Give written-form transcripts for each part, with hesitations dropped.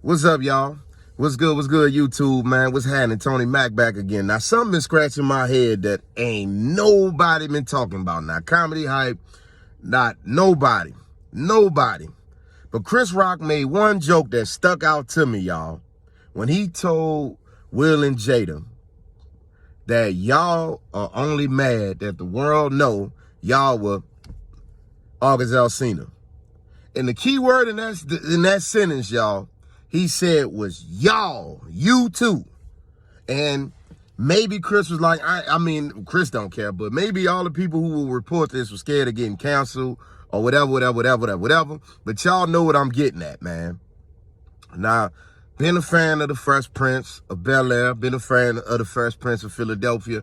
What's up, y'all? What's good, YouTube, man? What's happening? Tony Mac back again. Now, something been scratching my head that ain't nobody been talking about. Now, comedy hype, not nobody. But Chris Rock made one joke that stuck out to me, y'all. When he told Will and Jada that y'all are only mad that the world know y'all were August Alsina. And the key word in that sentence, y'all, he said was y'all, you too. And maybe Chris was like, I mean, Chris don't care, but maybe all the people who will report this were scared of getting canceled or whatever. But y'all know what I'm getting at, man. Now, been a fan of the Fresh Prince of Bel-Air, been a fan of the Fresh Prince of Philadelphia,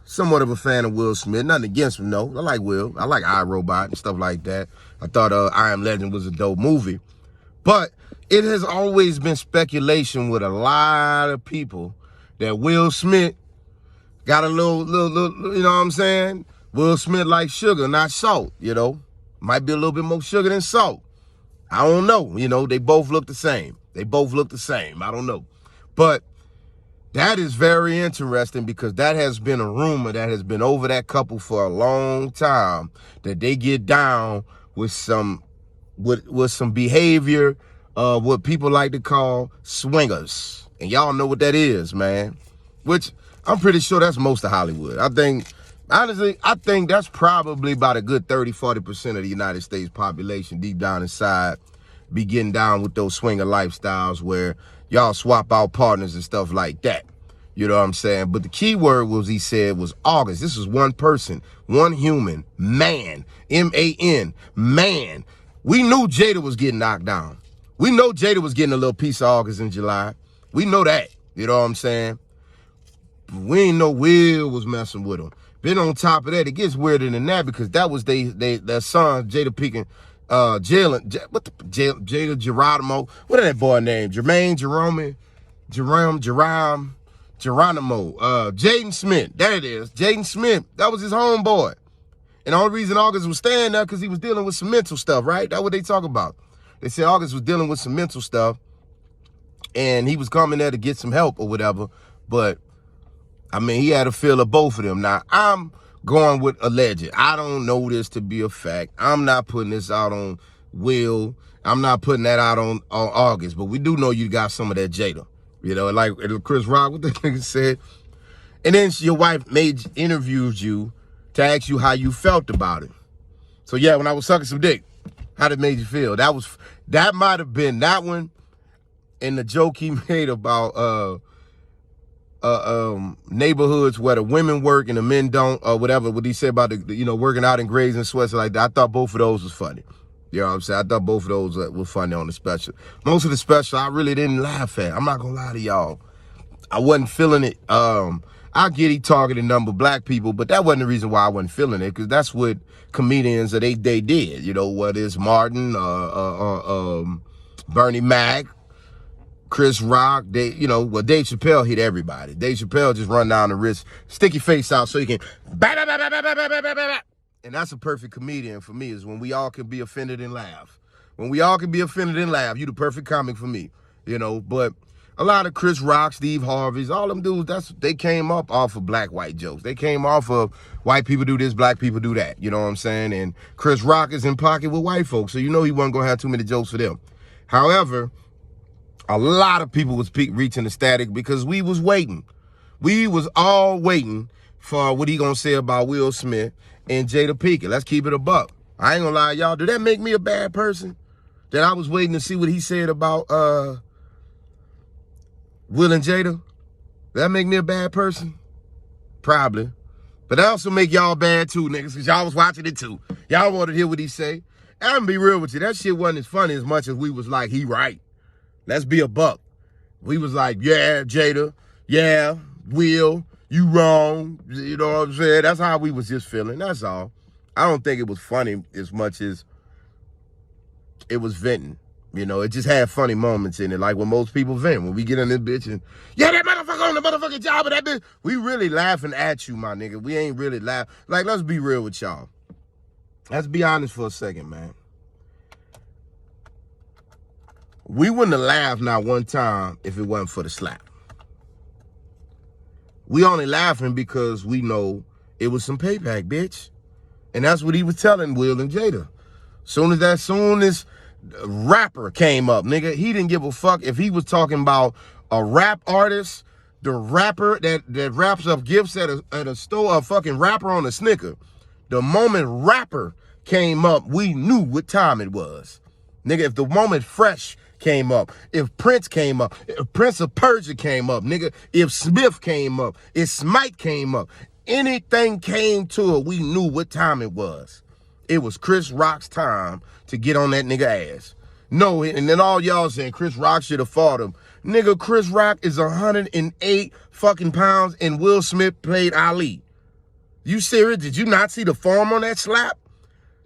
somewhat of a fan of Will Smith. Nothing against him, no. I like Will. I like iRobot and stuff like that. I thought I Am Legend was a dope movie. But it has always been speculation with a lot of people that Will Smith got a little, you know what I'm saying? Will Smith likes sugar, not salt, you know? Might be a little bit more sugar than salt. I don't know. You know, they both look the same. I don't know. But that is very interesting because that has been a rumor that has been over that couple for a long time, that they get down with some behavior, what people like to call swingers. And y'all know what that is, man. Which I'm pretty sure that's most of Hollywood. Honestly, I think that's probably about a good 30-40% of the United States population deep down inside be getting down with those swinger lifestyles where y'all swap out partners and stuff like that. You know what I'm saying? But the key word he said was August. This is one person, one human, man, M-A-N, man. We knew Jada was getting knocked down. We know Jada was getting a little piece of August in July. We know that. You know what I'm saying? But we ain't know Will was messing with him. Then on top of that, it gets weirder than that because that was their son, Jada Pinkett, Jada Geronimo. What is that boy name? Geronimo. Jaden Smith. There it is. Jaden Smith. That was his homeboy. And the only reason August was staying there because he was dealing with some mental stuff, right? That's what they talk about. They said August was dealing with some mental stuff and he was coming there to get some help or whatever. But, I mean, he had a feel of both of them. Now, I'm going with alleged. I don't know this to be a fact. I'm not putting this out on Will. I'm not putting that out on August. But we do know you got some of that Jada. You know, like Chris Rock, what the nigga said. And then your wife interviewed you to ask you how you felt about it. So yeah, when I was sucking some dick, how did it make you feel? That might have been that one and the joke he made about neighborhoods where the women work and the men don't, or whatever, what he said about the working out in grays and sweats like that. I thought both of those was funny. You know what I'm saying? I thought both of those were funny on the special. Most of the special, I really didn't laugh at. I'm not gonna lie to y'all. I wasn't feeling it. I get he targeted number of black people, but that wasn't the reason why I wasn't feeling it, because that's what comedians they did. You know, whether it's Martin, Bernie Mac, Chris Rock, Dave Chappelle hit everybody. Dave Chappelle just run down the wrist, stick your face out so you can and that's a perfect comedian for me, is when we all can be offended and laugh. When we all can be offended and laugh, you the perfect comic for me, you know. But a lot of Chris Rock, Steve Harvey's, all them dudes, they came up off of black-white jokes. They came off of white people do this, black people do that, you know what I'm saying? And Chris Rock is in pocket with white folks, so you know he wasn't gonna have too many jokes for them. However, a lot of people was reaching the static because we was waiting. We was all waiting for what he gonna say about Will Smith and Jada Pinkett. Let's keep it a buck. I ain't gonna lie, y'all. Did that make me a bad person? That I was waiting to see what he said about Will and Jada? Did that make me a bad person? Probably. But that also make y'all bad too, niggas, because y'all was watching it too. Y'all wanted to hear what he say. And I'm gonna be real with you. That shit wasn't as funny as much as we was like, he right. Let's be a buck. We was like, yeah, Jada. Yeah, Will. You wrong. You know what I'm saying? That's how we was just feeling. That's all. I don't think it was funny as much as it was venting. You know, it just had funny moments in it, like when most people vent. When we get in this bitch and, yeah, that motherfucker on the motherfucking job of that bitch. We really laughing at you, my nigga. We ain't really laughing. Like, let's be real with y'all. Let's be honest for a second, man. We wouldn't have laughed not one time if it wasn't for the slap. We only laughing because we know it was some payback, bitch. And that's what he was telling Will and Jada. Soon as rapper came up, nigga, he didn't give a fuck if he was talking about a rap artist, the rapper that wraps up gifts at a store, a fucking rapper on a Snicker. The moment rapper came up, we knew what time it was. Nigga, if the moment Fresh came up, if Prince came up, if Prince of Persia came up, nigga, if Smith came up, if Smite came up, anything came to it, we knew what time it was. It was Chris Rock's time to get on that nigga ass. No, and then all y'all saying Chris Rock should have fought him. Nigga, Chris Rock is 108 fucking pounds and Will Smith played Ali. You serious? Did you not see the form on that slap?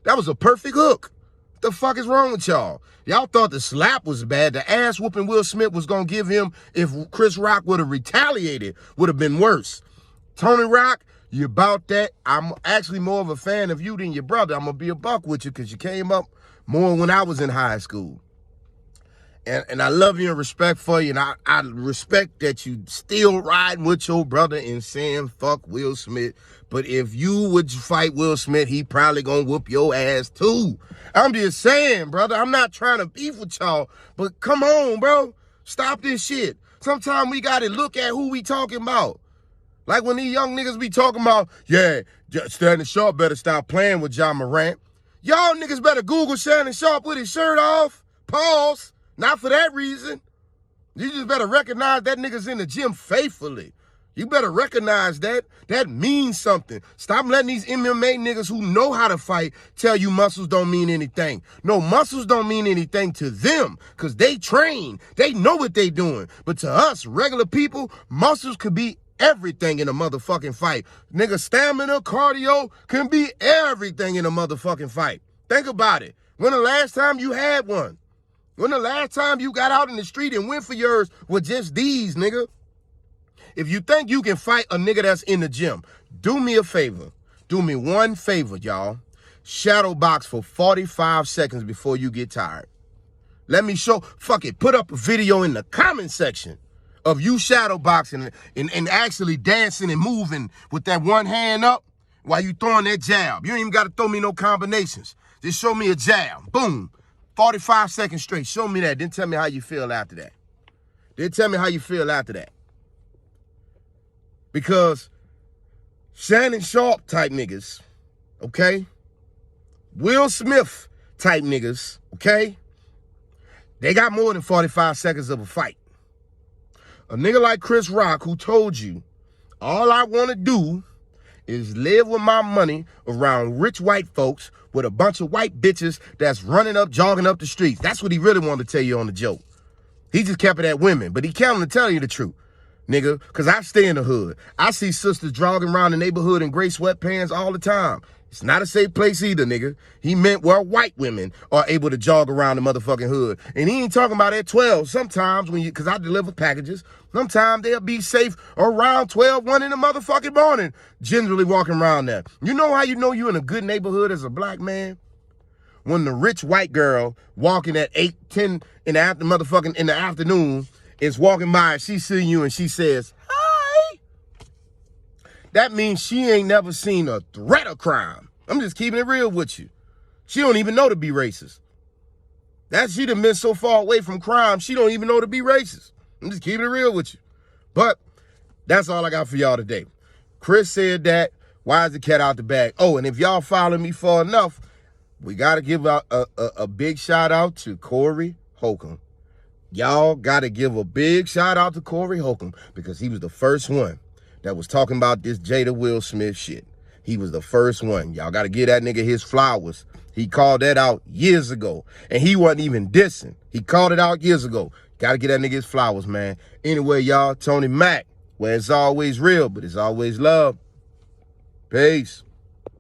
That was a perfect hook. What the fuck is wrong with y'all? Y'all thought the slap was bad. The ass whooping Will Smith was going to give him if Chris Rock would have retaliated would have been worse. Tony Rock, you about that. I'm actually more of a fan of you than your brother. I'm going to be a buck with you because you came up more when I was in high school. And I love you and respect for you. And I respect that you still riding with your brother and saying fuck Will Smith. But if you would fight Will Smith, he probably gonna whoop your ass too. I'm just saying, brother. I'm not trying to beef with y'all. But come on, bro. Stop this shit. Sometimes we gotta look at who we talking about. Like when these young niggas be talking about, yeah, Shannon Sharp better stop playing with John Morant. Y'all niggas better Google Shannon Sharp with his shirt off. Pause. Not for that reason. You just better recognize that nigga's in the gym faithfully. You better recognize that. That means something. Stop letting these MMA niggas who know how to fight tell you muscles don't mean anything. No, muscles don't mean anything to them because they train. They know what they doing. But to us, regular people, muscles could be everything in a motherfucking fight. Nigga, stamina, cardio can be everything in a motherfucking fight. Think about it. When the last time you had one? When the last time you got out in the street and went for yours with just these, nigga? If you think you can fight a nigga that's in the gym, do me a favor. Do me one favor, y'all. Shadow box for 45 seconds before you get tired. Let me show, fuck it, put up a video in the comment section of you shadow boxing and actually dancing and moving with that one hand up while you throwing that jab. You ain't even got to throw me no combinations. Just show me a jab. Boom. 45 seconds straight. Show me that. Then tell me how you feel after that. Then tell me how you feel after that. Because Shannon Sharp type niggas, okay? Will Smith type niggas, okay? They got more than 45 seconds of a fight. A nigga like Chris Rock who told you, all I want to do is live with my money around rich white folks with a bunch of white bitches that's jogging up the streets. That's what he really wanted to tell you on the joke. He just kept it at women, but he counted to tell you the truth, nigga, because I stay in the hood. I see sisters jogging around the neighborhood in gray sweatpants all the time. It's not a safe place either, nigga. He meant where white women are able to jog around the motherfucking hood. And he ain't talking about at 12. Sometimes because I deliver packages, sometimes they'll be safe around 12, 1 in the motherfucking morning, generally walking around there. You know how you know you in a good neighborhood as a black man? When the rich white girl walking at 8, 10 in the afternoon is walking by and she sees you and she says, hi. That means she ain't never seen a threat of crime. I'm just keeping it real with you. She don't even know to be racist. She done been so far away from crime, she don't even know to be racist. I'm just keeping it real with you. But that's all I got for y'all today. Chris said that. Why is the cat out the bag? Oh, and if y'all follow me far enough, we got to give out a big shout out to Corey Holcomb. Y'all got to give a big shout out to Corey Holcomb because he was the first one that was talking about this Jada Will Smith shit. He was the first one. Y'all got to give that nigga his flowers. He called that out years ago. And he wasn't even dissing. He called it out years ago. Got to get that nigga his flowers, man. Anyway, y'all, Tony Mac, where it's always real, but it's always love. Peace.